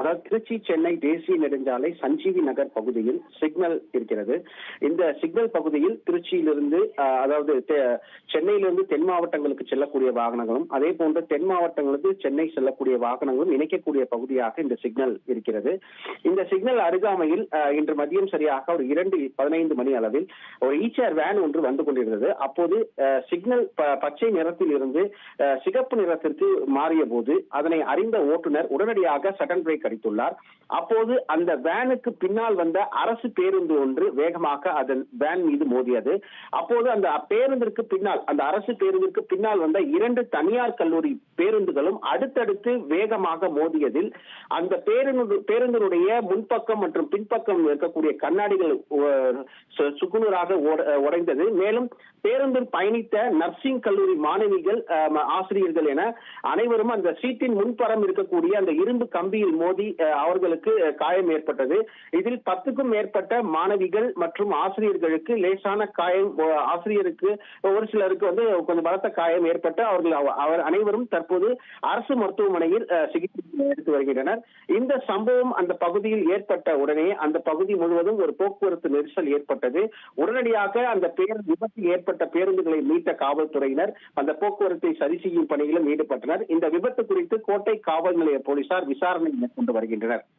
அதாவது திருச்சி சென்னை தேசிய நெடுஞ்சாலை சஞ்சீவி நகர் பகுதியில் சிக்னல் இருக்கிறது. இந்த சிக்னல் பகுதியில் திருச்சியிலிருந்து அதாவது சென்னையிலிருந்து தென் மாவட்டங்களுக்கு செல்லக்கூடிய வாகனங்களும், அதே போன்று தென் மாவட்டங்களுக்கு சென்னை செல்லக்கூடிய வாகனங்களும் இணைக்கக்கூடிய பகுதியாக இந்த சிக்னல் இருக்கிறது. இந்த சிக்னல் அருகாமையில் இன்று மதியம் சரியாக ஒரு 2:15 மணி அளவில் ஒரு ஈச்சர் வேன் ஒன்று வந்து கொண்டிருந்தது. அப்போது சிக்னல் பச்சை நிறத்தில் இருந்து சிகப்பு நிறத்திற்கு மாறிய போது அதனை அறிந்த ஓட்டுநர் உடனடியாக சடன் பிரேக் அடித்துள்ளார். அப்போது அந்த வேனுக்கு பின்னால் வந்த அரசு பேருந்து ஒன்று வேகமாக அதன் வேன் மீது மோதியது. அப்போது அந்த பேருந்திற்கு பின்னால், அந்த அரசு பேருந்திற்கு பின்னால் வந்த 2 தனியார் கல்லூரி பேருந்துகளும் அடுத்தடுத்து வேகமாக மோதியதில் அந்த பேருந்தினுடைய முன்பக்கம் மற்றும் பின்பக்கம் இருக்கக்கூடிய கண்ணாடிகள் சுக்குநூறாக உடைந்தது. மேலும் பேருந்தில் பயணித்த நர்சிங் கல்லூரி மாணவிகள், ஆசிரியர்கள் என அனைவரும் அந்த சீட்டின் முன்புறம் இருக்கக்கூடிய அந்த இரும்பு கம்பியில் மோதி அவர்களுக்கு காயம் ஏற்பட்டது. இதில் 10க்கும் மேற்பட்ட மாணவிகள் மற்றும் ஆசிரியர்களுக்கு லேசான காயம், ஆசிரியருக்கு ஒரு சிலருக்கு கொஞ்சம் பலத்த காயம் ஏற்பட்டு அவர் அனைவரும் தற்போது அரசு மருத்துவமனையில் சிகிச்சை எடுத்து வருகின்றனர். இந்த சம்பவம் அந்த பகுதியில் ஏற்பட்ட உடனே அந்த பகுதி முழுவதும் ஒரு போக்குவரத்து நெரிசல் ஏற்பட்டது. உடனடியாக அந்த விபத்தில் ஏற்பட்ட பேருந்துகளை மீட்ட காவல்துறையினர் அந்த போக்குவரத்தை சரி செய்யும் பணியிலும் ஈடுபட்டனர். இந்த விபத்து குறித்து கோட்டை காவல் நிலைய போலீசார் விசாரணை மேற்கொண்டு வருகின்றனர்.